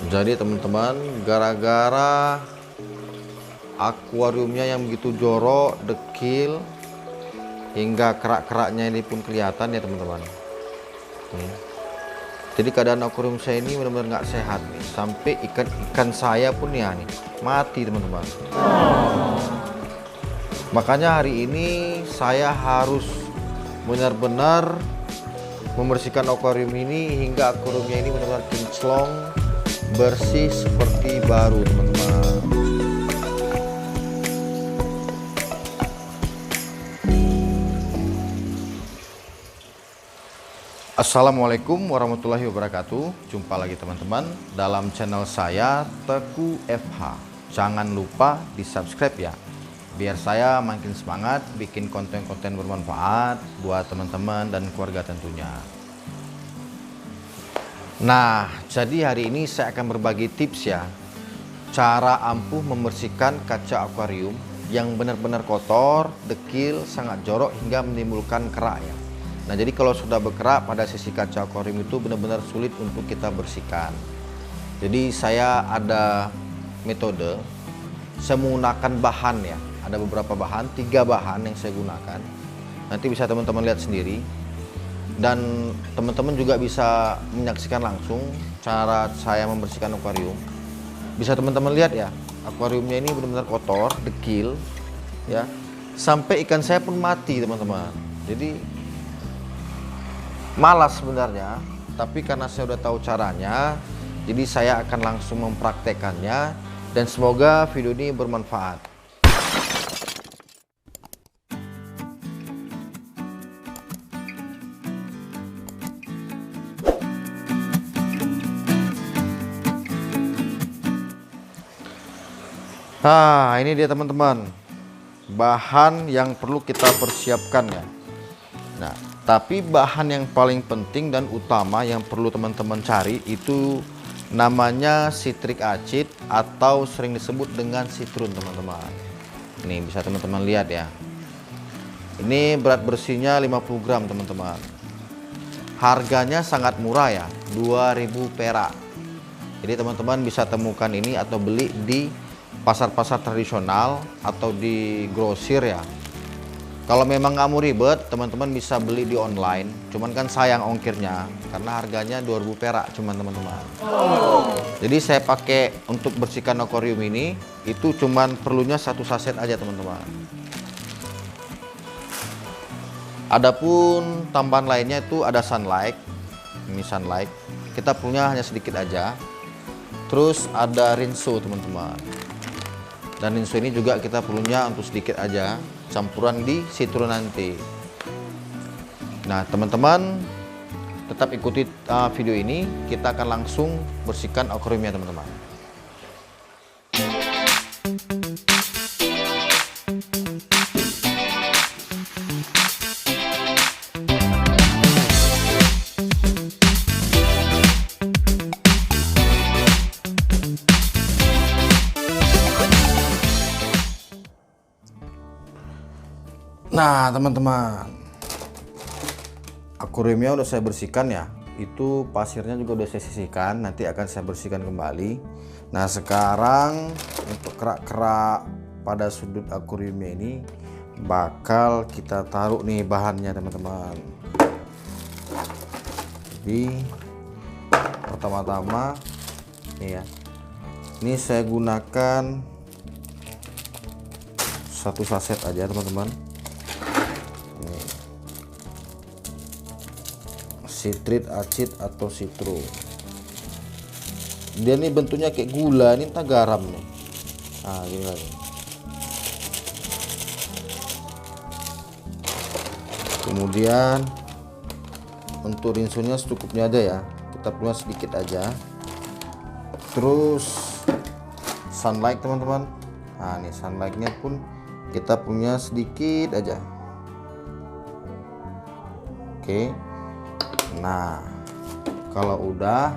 Jadi teman-teman, gara-gara akuariumnya yang begitu jorok, dekil, hingga kerak-keraknya ini pun kelihatan ya teman-teman. Jadi keadaan akuarium saya ini benar-benar nggak sehat nih. Sampai ikan-ikan saya pun ya nih mati teman-teman. Makanya hari ini saya harus benar-benar membersihkan akuarium ini hingga akuariumnya ini benar-benar kinclong, bersih seperti baru teman-teman. Assalamualaikum warahmatullahi wabarakatuh. Jumpa lagi teman-teman dalam channel saya Teguh FH. Jangan lupa di subscribe ya, biar saya makin semangat bikin konten-konten bermanfaat buat teman-teman dan keluarga tentunya. Nah, jadi hari ini saya akan berbagi tips ya, cara ampuh membersihkan kaca akuarium yang benar-benar kotor, dekil, sangat jorok hingga menimbulkan kerak ya. Nah, jadi kalau sudah berkerak pada sisi kaca akuarium itu benar-benar sulit untuk kita bersihkan. Jadi saya ada metode, saya menggunakan bahan ya. Ada beberapa bahan, 3 bahan yang saya gunakan. Nanti bisa teman-teman lihat sendiri. Dan teman-teman juga bisa menyaksikan langsung cara saya membersihkan akuarium. Bisa teman-teman lihat ya, akuariumnya ini benar-benar kotor, dekil, ya. Sampai ikan saya pun mati teman-teman. Jadi malas sebenarnya, tapi karena saya udah tahu caranya, jadi saya akan langsung mempraktekannya dan semoga video ini bermanfaat. Nah, ini dia teman-teman, bahan yang perlu kita persiapkan ya. Nah, tapi bahan yang paling penting dan utama yang perlu teman-teman cari itu namanya citric acid atau sering disebut dengan citron teman-teman. Ini bisa teman-teman lihat ya. Ini berat bersihnya 50 gram teman-teman. Harganya sangat murah ya, 2000 perak. Jadi teman-teman bisa temukan ini atau beli di pasar-pasar tradisional atau di grosir ya. Kalau memang nggak mau ribet, teman-teman bisa beli di online. Cuman kan sayang ongkirnya, karena harganya 2000 perak cuman teman-teman. Jadi saya pakai untuk bersihkan akuarium ini, itu cuman perlunya 1 saset aja teman-teman. Adapun tambahan lainnya itu ada sunlight. Ini sunlight. Kita punya hanya sedikit aja. Terus ada rinso teman-teman. Dan rinso ini juga kita perlunya untuk sedikit aja, campuran di citron nanti. Nah teman-teman tetap ikuti video ini, kita akan langsung bersihkan akuariumnya teman-teman. Nah teman-teman, akuariumnya udah saya bersihkan ya. Itu pasirnya juga udah saya sisihkan, nanti akan saya bersihkan kembali. Nah sekarang untuk kerak-kerak pada sudut akuariumnya ini bakal kita taruh nih bahannya teman-teman. Jadi pertama-tama nih ya, ini saya gunakan 1 saset aja teman-teman. Citric acid atau citro. Dia nih bentuknya kayak gula, ini entah garam nih. Nah, gini lagi. Kemudian untuk rinsonya secukupnya aja ya. Kita punya sedikit aja. Terus sunlight teman-teman. Nah, ini sunlightnya pun kita punya sedikit aja. Oke. Nah, kalau udah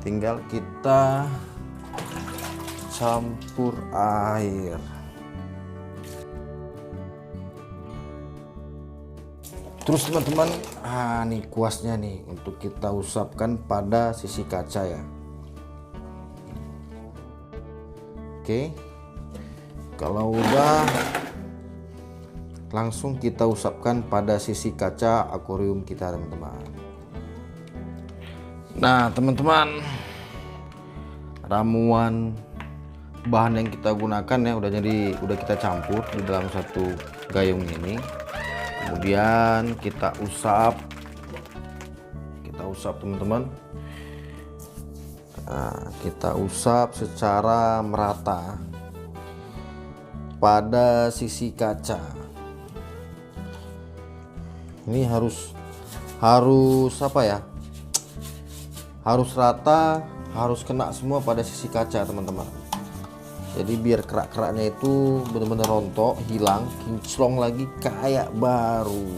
tinggal kita campur air. Terus teman-teman, nih kuasnya nih untuk kita usapkan pada sisi kaca ya. Oke, kalau udah, langsung kita usapkan pada sisi kaca akuarium kita teman-teman. Nah teman-teman, ramuan bahan yang kita gunakan ya udah kita campur di dalam satu gayung ini. Kemudian kita usap teman-teman. Nah, kita usap secara merata pada sisi kaca. Ini harus apa ya, harus rata, harus kena semua pada sisi kaca teman-teman. Jadi biar kerak-keraknya itu benar-benar rontok, hilang, kinclong lagi kayak baru.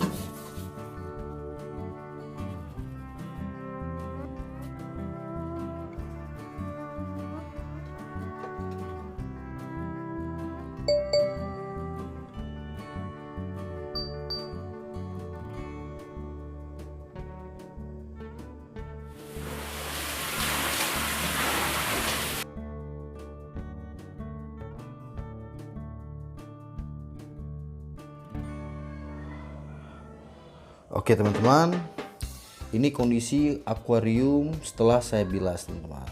Oke teman-teman, ini kondisi akuarium setelah saya bilas teman-teman.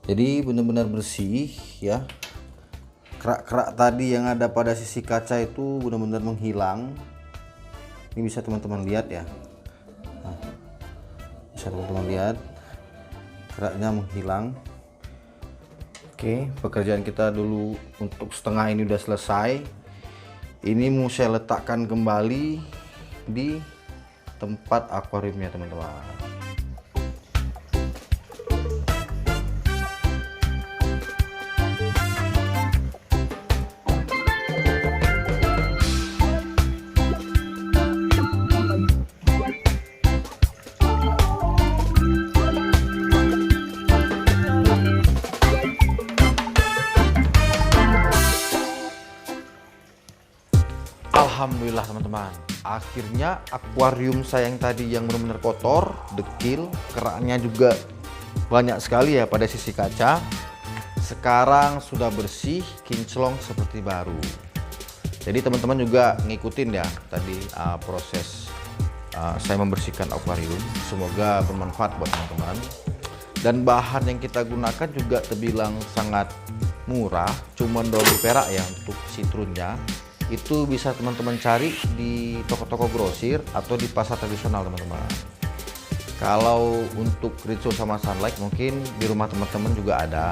Jadi benar-benar bersih ya. Kerak-kerak tadi yang ada pada sisi kaca itu benar-benar menghilang. Ini bisa teman-teman lihat ya. Nah, bisa teman-teman lihat keraknya menghilang. Oke, pekerjaan kita dulu untuk setengah ini udah selesai. Ini mau saya letakkan kembali di tempat akuariumnya teman-teman. Alhamdulillah teman-teman, akhirnya akuarium saya yang tadi yang benar-benar kotor, dekil, keraknya juga banyak sekali ya pada sisi kaca, sekarang sudah bersih, kinclong seperti baru. Jadi teman-teman juga ngikutin ya tadi proses saya membersihkan akuarium. Semoga bermanfaat buat teman-teman. Dan bahan yang kita gunakan juga terbilang sangat murah, cuma 20 perak ya untuk sitrunnya. Itu bisa teman-teman cari di toko-toko grosir atau di pasar tradisional teman-teman. Kalau untuk Ritso sama Sunlight mungkin di rumah teman-teman juga ada.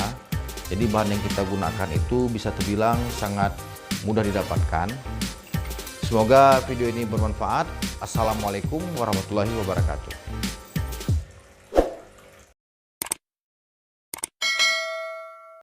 Jadi bahan yang kita gunakan itu bisa terbilang sangat mudah didapatkan. Semoga video ini bermanfaat. Assalamualaikum warahmatullahi wabarakatuh.